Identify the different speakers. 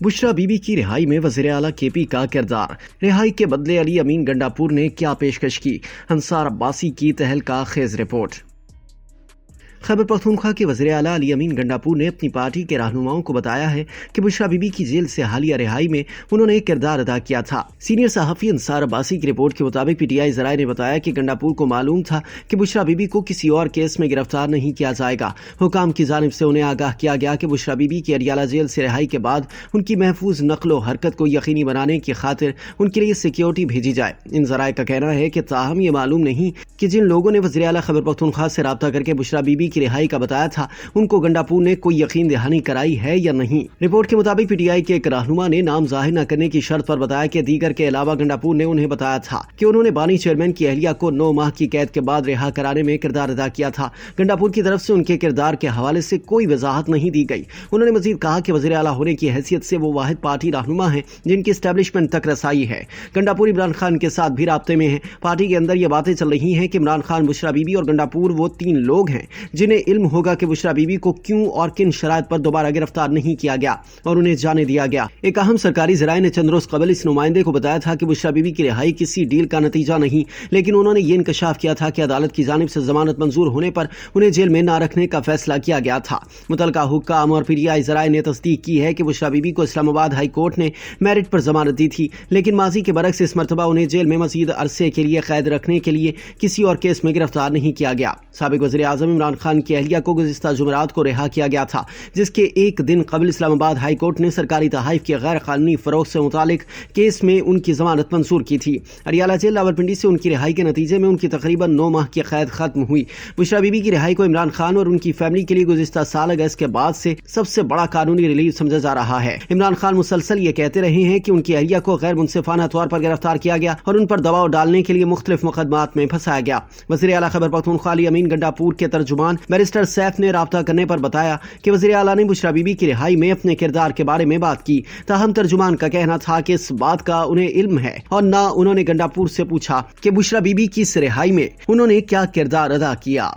Speaker 1: Bushra be be کی رہائی میں وزیر اعلیٰ کے پی کا کردار، رہائی کے بدلے علی امین گنڈاپور نے کیا پیشکش کی؟ انصار عباسی کی تہلکہ خیز رپورٹ۔ خیبر پختونخوا کے وزیر اعلیٰ علی امین گنڈاپور نے اپنی پارٹی کے رہنماؤں کو بتایا ہے کہ بشرا بی بی کی جیل سے حالیہ رہائی میں انہوں نے کردار ادا کیا تھا۔ سینئر صحافی انصار عباسی کی رپورٹ کے مطابق پی ٹی آئی ذرائع نے بتایا کہ گنڈاپور کو معلوم تھا کہ بشرا بی بی کو کسی اور کیس میں گرفتار نہیں کیا جائے گا۔ حکام کی جانب سے انہیں آگاہ کیا گیا کہ بشرا بی بی کی اڈیالہ جیل سے رہائی کے بعد ان کی محفوظ نقل و حرکت کو یقینی بنانے کی خاطر ان کے لیے سیکیورٹی بھیجی جائے۔ ان ذرائع کا کہنا ہے کہ تاہم یہ معلوم نہیں کہ جن لوگوں نے وزیر اعلیٰ خیبر پختونخوا سے رابطہ کر کے بشرا بی بی کی رہائی کا بتایا تھا ان کو گنڈاپور نے کوئی یقین دہانی کرائی ہے یا نہیں۔ رپورٹ کے مطابق پی ٹی آئی کے ایک رہنما نے نام ظاہر نہ کرنے کی شرط پر بتایا کہ دیگر کے علاوہ گنڈاپور نے انہیں بتایا تھا کہ انہوں نے بانی چیئرمین کی اہلیہ کو 9 ماہ کی قید کے بعد رہا کرانے میں کردار ادا کیا تھا۔ گنڈاپور کی طرف سے ان کے کردار کے حوالے سے کوئی وضاحت نہیں دی گئی۔ انہوں نے مزید کہا کہ وزیر اعلیٰ ہونے کی حیثیت سے وہ واحد پارٹی رہنما ہیں جن کی اسٹیبلشمنٹ تک رسائی ہے۔ گنڈاپور عمران خان کے ساتھ بھی رابطے میں ہیں۔ پارٹی کے اندر یہ باتیں چل رہی ہیں کہ عمران خان، بشرا بی بی اور گنڈاپور وہ 3 لوگ ہیں جنہیں علم ہوگا کہ بشرا بی بی کو کیوں اور کن شرائط پر دوبارہ گرفتار نہیں کیا گیا اور انہیں جانے دیا گیا۔ ایک اہم سرکاری ذرائع نے چند روز قبل اس نمائندے کو بتایا تھا کہ بشرا بی بی کی رہائی کسی ڈیل کا نتیجہ نہیں، لیکن انہوں نے یہ انکشاف کیا تھا کہ عدالت کی جانب سے ضمانت منظور ہونے پر انہیں جیل میں نہ رکھنے کا فیصلہ کیا گیا تھا۔ متعلقہ حکام اور پی ٹی آئی ذرائع نے تصدیق کی ہے کہ بشرا بی بی کو اسلام آباد ہائی کورٹ نے میرٹ پر ضمانت دی تھی، لیکن ماضی کے برعکس اس مرتبہ انہیں جیل میں مزید عرصے کے لیے قید رکھنے کے لیے کسی اور کیس میں گرفتار نہیں کیا گیا۔ سابق وزیر اعظم عمران خان کی اہلیہ کو گزشتہ جمعرات کو رہا کیا گیا تھا، جس کے ایک دن قبل اسلام آباد ہائی کورٹ نے سرکاری تحائف کے غیر قانونی فروخت سے متعلق کیس میں ان کی ضمانت منظور کی تھی۔ اڈیالہ جیل راولپنڈی سے ان کی رہائی کے نتیجے میں ان کی تقریباً 9 ماہ کی قید ختم ہوئی۔ بشرا بی بی کی رہائی کو عمران خان اور ان کی فیملی کے لیے گزشتہ سال اگست کے بعد سے سب سے بڑا قانونی ریلیف سمجھا جا رہا ہے۔ عمران خان مسلسل یہ کہتے رہے ہیں کہ ان کی اہلیہ کو غیر منصفانہ طور پر گرفتار کیا گیا اور ان پر دباؤ ڈالنے کے لیے مختلف مقدمات میں پھنسایا گیا۔ وزیر اعلیٰ خیبر پختونخوا علی امین گنڈاپور کے ترجمان بیرسٹر سیف نے رابطہ کرنے پر بتایا کہ وزیر اعلیٰ نے بشرا بی بی کی رہائی میں اپنے کردار کے بارے میں بات کی، تاہم ترجمان کا کہنا تھا کہ اس بات کا انہیں علم ہے اور نہ انہوں نے گنڈاپور سے پوچھا کہ بشرا بی بی کی اس رہائی میں انہوں نے کیا کردار ادا کیا۔